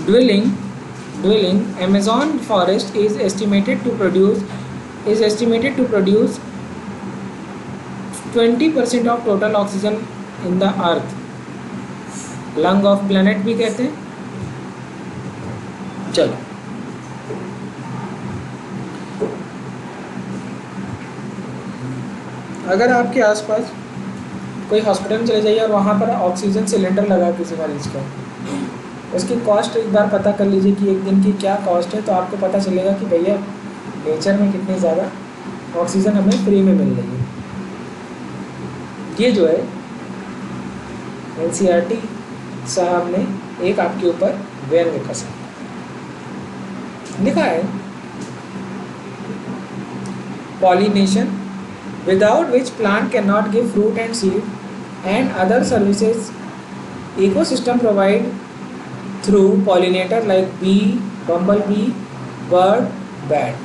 dwelling Amazon forest is estimated to produce 20% of total oxygen in the earth, lung of planet भी कहते हैं। चलो अगर आपके आसपास कोई हॉस्पिटल में चले जाइए और वहाँ पर ऑक्सीजन सिलेंडर लगा किसी मरीज का, उसकी कॉस्ट एक बार पता कर लीजिए कि एक दिन की क्या कॉस्ट है, तो आपको पता चलेगा कि भैया नेचर में कितनी ज़्यादा ऑक्सीजन हमें फ्री में मिल रही है। ये जो है NCERT साहब ने एक आपके ऊपर व्यंग्य कसा, लिखा है pollination without which plant cannot give fruit and seed and other services ecosystem provide through pollinator like bee, bumblebee, bird, bat।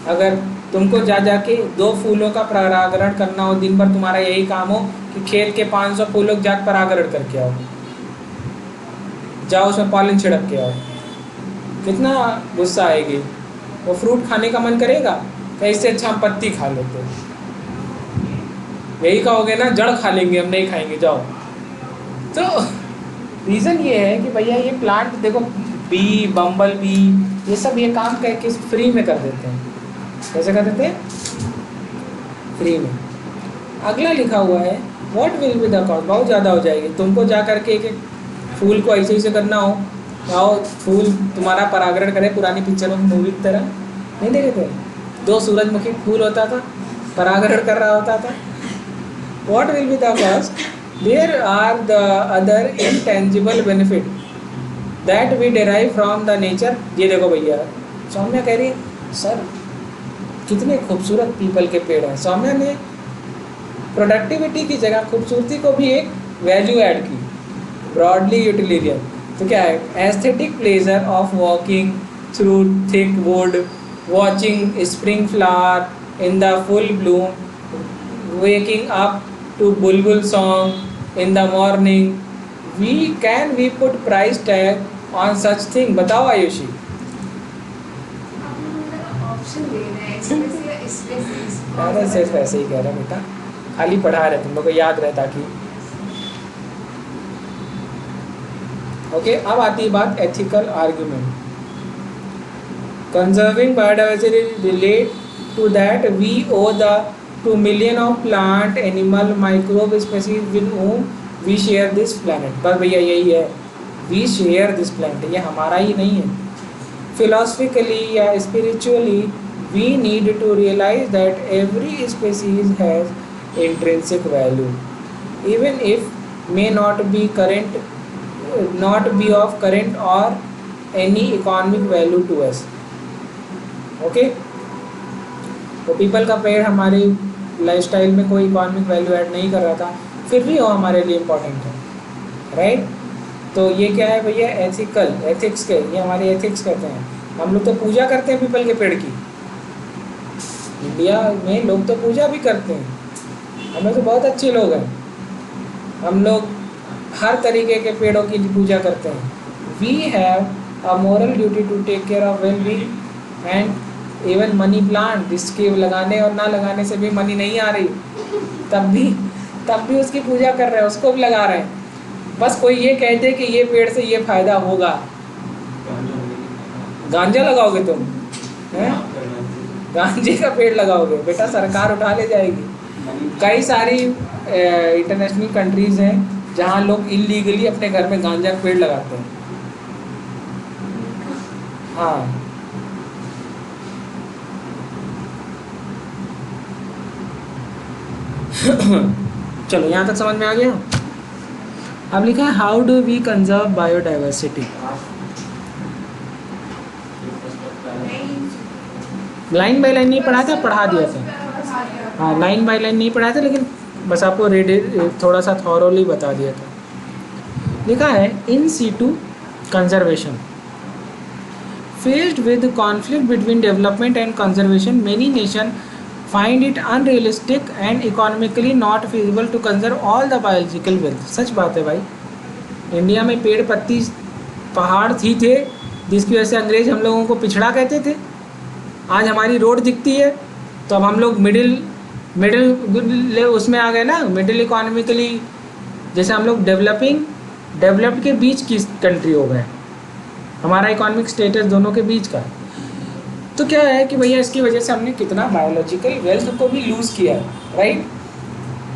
अगर तुमको जा जाके 2 फूलों का परागण करना हो, दिन भर तुम्हारा यही काम हो कि खेत के 500 फूलों को जाकर परागण करके आओ, जाओ उसमें पॉलिन छिड़क के आओ, कितना गुस्सा आएगी। वो फ्रूट खाने का मन करेगा तो इससे अच्छा हम पत्ती खा लेते हैं, यही कहोगे ना, जड़ खा लेंगे हम, नहीं खाएंगे जाओ। तो रीज़न ये है कि भैया ये प्लांट देखो, बी, बम्बल बी, ये सब ये काम करके फ्री में कर देते हैं। कैसे कर देते हैं? फ्री में। अगला लिखा हुआ है what will be the cost, बहुत ज़्यादा हो जाएगी। तुमको जा करके एक फूल को ऐसे ऐसे करना हो, आओ फूल तुम्हारा परागण करे, पुरानी पिक्चरों में मूवी की तरह नहीं देखे थे, 2 सूरजमुखी फूल होता था, परागण कर रहा होता था। What will be the cost, there are the other intangible benefit that we derive from the nature. ये देखो भैया, सौम्या कह रही सर कितने खूबसूरत पीपल के पेड़ हैं। सौम्या ने प्रोडक्टिविटी की जगह खूबसूरती को भी एक वैल्यू ऐड की, ब्रॉडली यूटिलिरियन। तो क्या है, aesthetic pleasure of walking through thick would, watching spring flower in the full Bloom, waking up to bulbul song in the morning, we put price tag on such thing। बताओ आयुषी। अरे सिर्फ ऐसे ही कह रहा बेटा, खाली पढ़ा रहे, तुम लोग को याद रहे ताकि। ओके, अब आती है बात ethical argument. Conserving biodiversity relate to that we owe the to million of plant, animal, microbe species with whom we share this planet। पर भैया यही है, we share this planet, ये हमारा ही नहीं है। Philosophically या spiritually we need to realize that every species has intrinsic value even if may not be of current or any economic value to us। okay? तो पीपल का पेड़ हमारी lifestyle में कोई इकोनॉमिक वैल्यू ऐड नहीं कर रहा था, फिर भी वो हमारे लिए इम्पोर्टेंट है, राइट। तो ये क्या है भैया, एथिक्स के, ये हमारे एथिक्स कहते हैं। हम लोग तो पूजा करते हैं पीपल के पेड़ की, इंडिया में लोग तो पूजा भी करते हैं, हम लोग तो बहुत अच्छे लोग हैं, हम लोग हर तरीके के पेड़ों की पूजा करते हैं। We have a moral duty to take care of well being and even money plant, जिसके लगाने और ना लगाने से भी मनी नहीं आ रही, तब भी उसकी पूजा कर रहे हैं, उसको भी लगा रहे हैं। बस कोई ये कहते कि ये पेड़ से ये फ़ायदा होगा, गांजा लगाओगे तुम हैं, गांजे का पेड़ लगाओगे बेटा, सरकार उठा ले जाएगी। कई सारी इंटरनेशनल कंट्रीज़ हैं जहाँ लोग इलीगली अपने घर में गांजा का पेड़ लगाते हैं। हाँ, चलो यहाँ तक समझ में आ गया। अब लिखा है how do we conserve biodiversity. Line by line नहीं पढ़ा था, पढ़ा दिया था। हाँ, लाइन बाय लाइन नहीं पढ़ा था, लेकिन बस आपको थोड़ा सा थॉरोली बता दिया था। लिखा है in situ conservation. Faced with conflict between development and conservation, many nations find it unrealistic and economically not feasible to conserve all the biological wealth। सच बात है भाई, इंडिया में पेड़ पत्ती पहाड़ थी थे जिसकी वजह से अंग्रेज हम लोगों को पिछड़ा कहते थे। आज हमारी रोड दिखती है तो अब हम लोग मिडिल उसमें आ गए ना, मिडिल इकोनॉमिकली। जैसे हम लोग डेवलप्ड के बीच की कंट्री हो गए, हमारा इकोनॉमिक स्टेटस दोनों के बीच का। तो क्या है कि भैया इसकी वजह से हमने कितना बायोलॉजिकल वेल्थ को भी लूज़ किया है, राइट।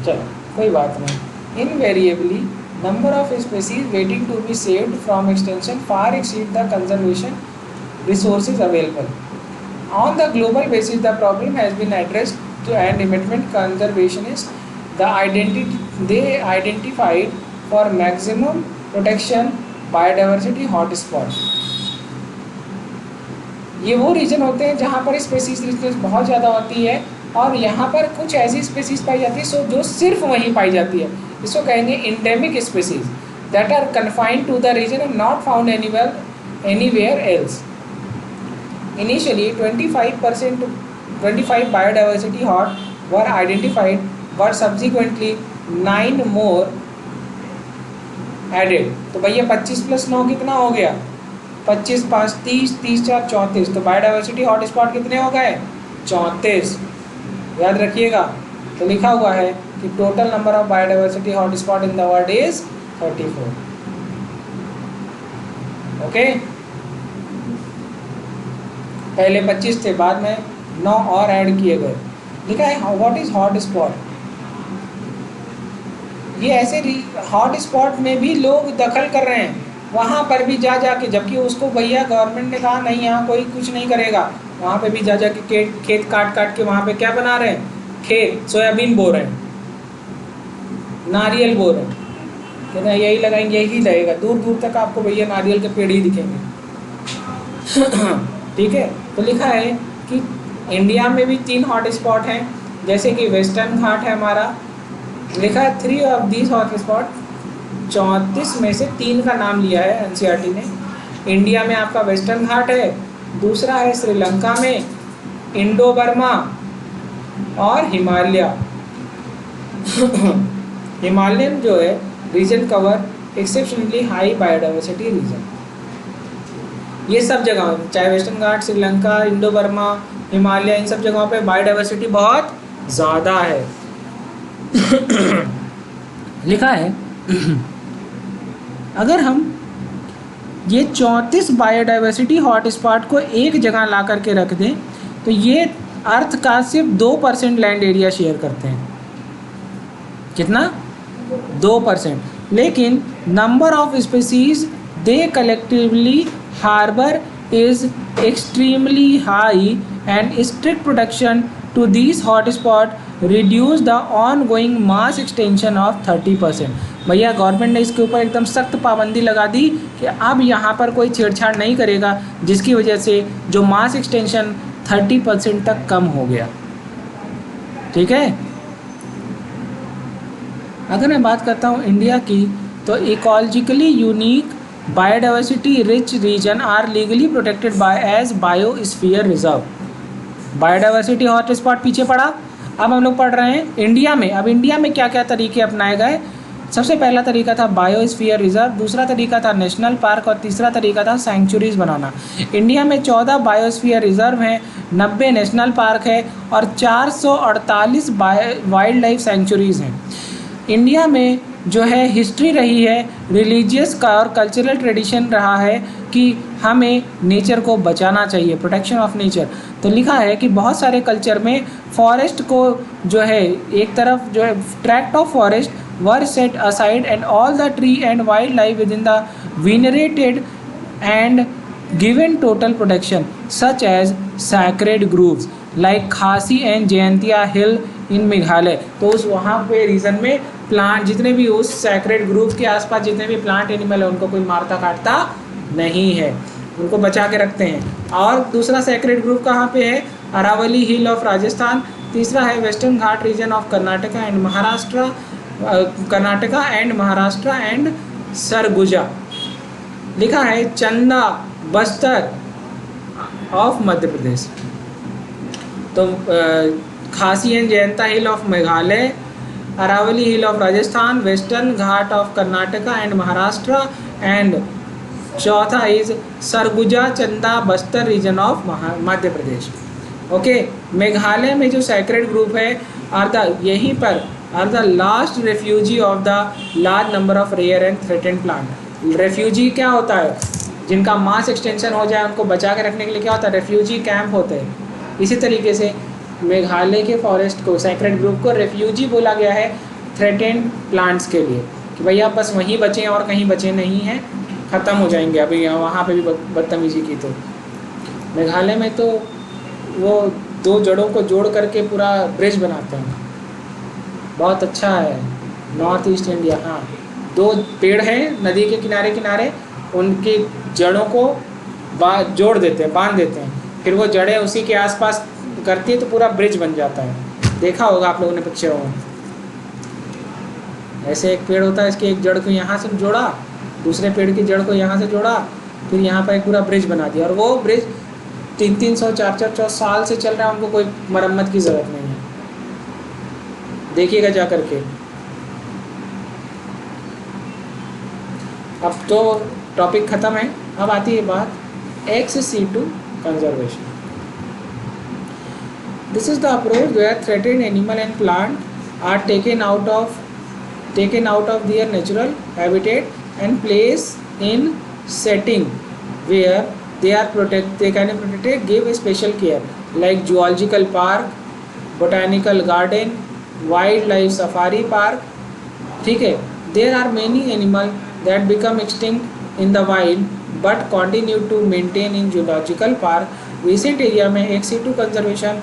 चलो कोई बात नहीं। Invariably number of species waiting to be saved from extension far exceed the conservation resources available on the global basis. The problem has been addressed to and emitment conservationists they identified for maximum protection biodiversity hotspot। ये वो reason होते हैं जहाँ पर species richness बहुत ज़्यादा होती है और यहाँ पर कुछ ऐसी स्पेसीज पाई जाती है जो सिर्फ वहीं पाई जाती है। इसको कहेंगे endemic species that are confined to the region and not found anywhere else. Initially 25 biodiversity hot were identified, but subsequently 9 more added। तो भैया 25 + 9 कितना हो गया? 25 × 5 = 30, 30 × 4 = 34। तो बायोडाइवर्सिटी हॉट स्पॉट कितने हो गए? 34। याद रखिएगा। तो लिखा हुआ है कि total number of biodiversity hot spot in the world is 34। Okay, पहले 25 थे, बाद में 9 और ऐड किए गए। लिखा है व्हाट इज हॉट स्पॉट। ये ऐसे हॉट स्पॉट में भी लोग दखल कर रहे हैं, वहाँ पर भी जा के, जबकि उसको भैया गवर्नमेंट ने कहा नहीं यहाँ कोई कुछ नहीं करेगा, वहाँ पे भी जा के खेत काट के वहाँ पे क्या बना रहे हैं? खेत, सोयाबीन बो रहे हैं, नारियल बो रहे हैं, कहते हैं यही लगाएंगे यही रहेगा। दूर दूर तक आपको भैया नारियल के पेड़ ही दिखेंगे। ठीक है, तो लिखा है कि इंडिया में भी 3 हॉट स्पॉट हैं, जैसे कि वेस्टर्न घाट है हमारा। लिखा है 3 ऑफ दीज हॉट स्पॉट, 34 में से 3 का नाम लिया है एनसीईआरटी ने। इंडिया में आपका वेस्टर्न घाट है, दूसरा है श्रीलंका में इंडो बर्मा और हिमालय। हिमालयन जो है region cover exceptionally high biodiversity region. ये सब जगह, चाहे western Ghat, Sri Lanka, Indo Burma, Himalaya, इन सब जगहों पे बायोडाइवर्सिटी बहुत ज़्यादा है। लिखा है अगर हम ये 34 बायोडाइवर्सिटी हॉट स्पॉट को एक जगह ला करके रख दें तो ये अर्थ का सिर्फ 2% लैंड एरिया शेयर करते हैं। कितना? 2%। लेकिन number of species they collectively harbour is extremely high and strict protection to these hotspot reduce the ongoing mass extension of 30%। भैया गवर्नमेंट ने इसके ऊपर एकदम सख्त पाबंदी लगा दी कि अब यहाँ पर कोई छेड़छाड़ नहीं करेगा, जिसकी वजह से जो मास एक्सटेंशन 30% तक कम हो गया। ठीक है, अगर मैं बात करता हूँ इंडिया की, तो ecologically unique biodiversity rich region are legally protected by as biosphere reserve. Biodiversity hot spot पीछे पड़ा, अब हम लोग पढ़ रहे हैं इंडिया में। अब इंडिया में क्या क्या तरीके अपनाए गए? सबसे पहला तरीका था बायोस्फीयर रिजर्व, दूसरा तरीका था नेशनल पार्क और तीसरा तरीका था सेंचुरीज बनाना। इंडिया में 14 बायोस्फीयर रिजर्व हैं, 90 नेशनल पार्क है और 448 वाइल्ड लाइफ सेंचुरीज हैं। इंडिया में जो है हिस्ट्री रही है, रिलीजियस का और कल्चरल ट्रेडिशन रहा है कि हमें नेचर को बचाना चाहिए, प्रोटेक्शन ऑफ नेचर। तो लिखा है कि बहुत सारे कल्चर में फॉरेस्ट को जो है एक तरफ जो है tract of forest were set aside and all the tree and wild life with in the venerated and given total protection such as sacred groves like खासी एंड जयंतिया हिल इन मेघालय। तो उस वहाँ पे रीजन में प्लांट जितने भी उस सैक्रेड ग्रूव के आसपास जितने भी प्लांट एनिमल है उनको कोई मारता काटता नहीं है, उनको बचा के रखते हैं। और दूसरा सैक्रेड ग्रूव कहाँ पे है? Aravalli hill of Rajasthan. तीसरा है western Ghat region of Karnataka and Maharashtra, Karnataka and Maharashtra and Surguja. लिखा है चंदा बस्तर ऑफ मध्य प्रदेश। तो Khasi and Jaintia hill of Meghalaya, Aravalli hill of Rajasthan, western Ghat of Karnataka and Maharashtra and चौथा is Surguja Chanda Bastar region of Madhya Pradesh. Okay, Meghalaya में जो सैक्रेड ग्रुप है आर द यहीं पर are the last refugee of the large number of rare and threatened plant. Refugee क्या होता है? जिनका मास एक्सटेंशन हो जाए उनको बचा के रखने के लिए क्या होता है? रेफ्यूजी कैंप होते हैं। इसी तरीके से मेघालय के फॉरेस्ट को, सैक्रेड ग्रुप को रेफ्यूजी बोला गया है थ्रेटेंड प्लांट्स के लिए, कि भैया बस वहीं बचे और कहीं बचे नहीं हैं, ख़त्म हो जाएंगे। अभी वहाँ पे भी बदतमीजी की तो मेघालय में तो वो दो जड़ों को जोड़ करके पूरा ब्रिज बनाते हैं, बहुत अच्छा है। नॉर्थ ईस्ट इंडिया, हाँ, दो पेड़ हैं नदी के किनारे किनारे, उनकी जड़ों को जोड़ देते हैं, बांध देते हैं, फिर वो जड़ें उसी के आसपास करती है तो पूरा ब्रिज बन जाता है। देखा होगा आप लोगों ने पिक्चर में। ऐसे एक पेड़ होता है, इसकी एक जड़ को यहाँ से जोड़ा, दूसरे पेड़ की जड़ को यहाँ से जोड़ा, फिर यहाँ पर एक पूरा ब्रिज बना दिया। और वो ब्रिज 300, 400 साल से चल रहा है, उनको कोई मरम्मत की ज़रूरत नहीं है। देखिएगा जा करके। अब तो टॉपिक ख़त्म है, अब आती है बात ex-situ conservation. This is the approach where threatened animal and plant are taken out of their natural habitat and placed in setting where they can be protected, give special care like zoological park, botanical garden, wildlife safari park. ठीक है, there are many animals that become extinct in the wild but continue to maintain in zoological park. Recent area में ex-situ conservation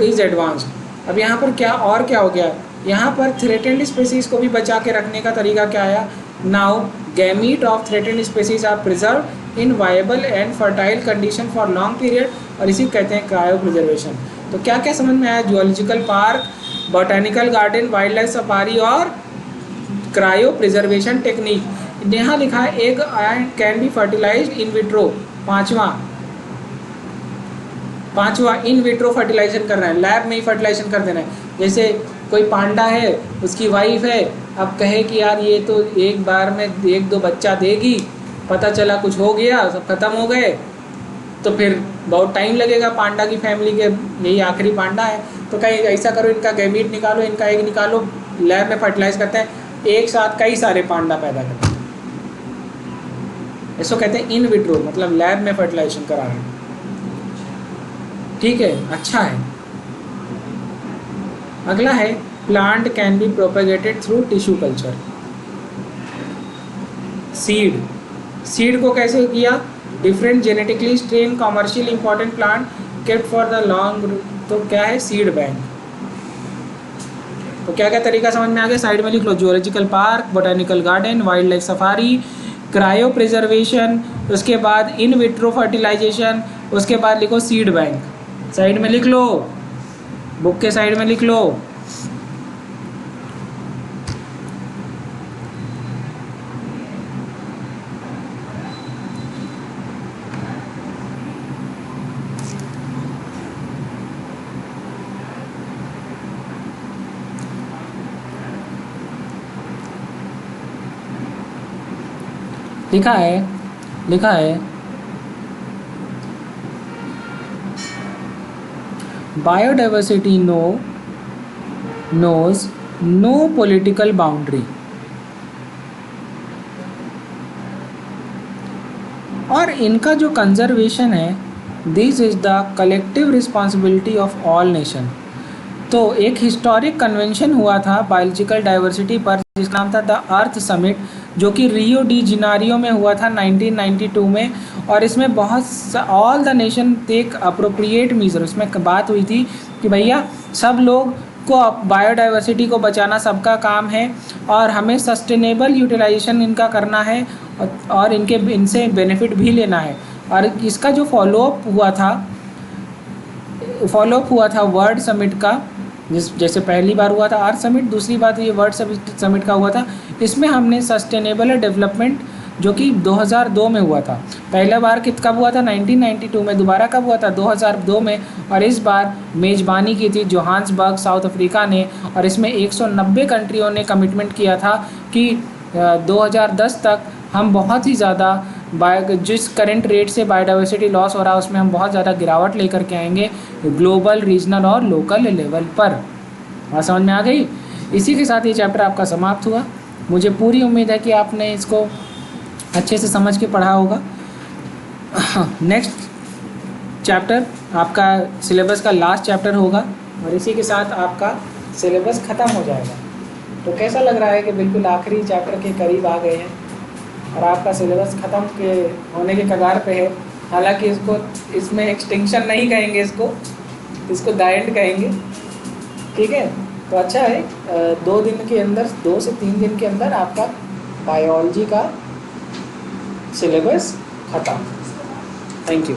is advanced. अब यहाँ पर क्या हो गया, यहाँ पर threatened species को भी बचा के रखने का तरीका क्या आया? Now gamete of threatened species are preserved in viable and fertile condition for long period, और इसी कहते हैं क्रायो प्रिजर्वेशन। तो क्या क्या समझ में आया? Zoological park, botanical garden, wild life safari और क्रायो प्रिजर्वेशन टेक्निक। यहाँ लिखा है egg can be fertilised in vitro. पांचवा इन विट्रो फर्टिलाइजेशन करना है, लैब में ही फर्टिलाइजेशन कर देना है। जैसे कोई पांडा है, उसकी वाइफ है, अब कहे कि यार ये तो एक बार में 1-2 बच्चा देगी, पता चला कुछ हो गया, सब खत्म हो गए, तो फिर बहुत टाइम लगेगा। पांडा की फैमिली के यही आखिरी पांडा है, तो कहीं ऐसा करो, इनका गैमीट निकालो, इनका एग निकालो, लैब में फर्टिलाइज करते हैं, एक साथ कई सारे पांडा पैदा करते हैं। इसको कहते हैं इन विट्रो, मतलब लैब में फर्टिलाइजेशन करा रहे हैं। ठीक है, अच्छा है। अगला है plant can be propagated through tissue culture. Seed को कैसे किया? Different genetically strain commercial important plant kept for the long. तो क्या है? Seed bank. तो क्या क्या तरीका समझ में आ गया? साइड में लिख लो, zoological park, botanical garden, wild life safari, cryopreservation, उसके बाद इन विट्रो फर्टिलाइजेशन, उसके बाद लिखो सीड बैंक। साइड में लिख लो, बुक के साइड में लिख लो। लिखा है biodiversity knows no political boundary. और इनका जो कंजर्वेशन है, this is the collective responsibility of all nation. तो एक हिस्टोरिक कन्वेंशन हुआ था बायोलॉजिकल डाइवर्सिटी पर, जिसका नाम था द अर्थ समिट, जो कि रियो डी जिनारियो में हुआ था 1992 में। और इसमें बहुत all the nation take appropriate measure, उसमें बात हुई थी कि भैया सब लोग को बायोडाइवर्सिटी को बचाना सबका काम है और हमें सस्टेनेबल यूटिलाइजेशन इनका करना है और इनसे बेनिफिट भी लेना है। और इसका जो फॉलोअप हुआ था वर्ल्ड समिट का, जैसे पहली बार हुआ था अर्थ समिट, दूसरी बात ये वर्ल्ड समिट का हुआ था। इसमें हमने सस्टेनेबल डेवलपमेंट, जो कि 2002 में हुआ था, पहला बार कब हुआ था 1992 में, दोबारा कब हुआ था 2002 में, और इस बार मेज़बानी की थी जोहान्सबर्ग साउथ अफ्रीका ने। और इसमें 190 कंट्रियों ने कमिटमेंट किया था कि 2010 तक हम बहुत ही ज़्यादा जिस करंट रेट से बायोडाइवर्सिटी लॉस हो रहा है उसमें हम बहुत ज़्यादा गिरावट लेकर के आएंगे ग्लोबल, रीजनल और लोकल लेवल पर। बात समझ में आ गई? इसी के साथ ये चैप्टर आपका समाप्त हुआ। मुझे पूरी उम्मीद है कि आपने इसको अच्छे से समझ के पढ़ा होगा। नेक्स्ट चैप्टर आपका सिलेबस का लास्ट चैप्टर होगा और इसी के साथ आपका सिलेबस ख़त्म हो जाएगा। तो कैसा लग रहा है कि बिल्कुल आखिरी चैप्टर के करीब आ गए हैं और आपका सिलेबस ख़त्म के होने के कगार पे है। हालांकि इसमें एक्सटिंक्शन नहीं कहेंगे, इसको द एंड कहेंगे, ठीक है। तो अच्छा है, 2 दिन के अंदर, 2 से 3 दिन के अंदर आपका बायोलॉजी का सिलेबस ख़त्म। Thank you.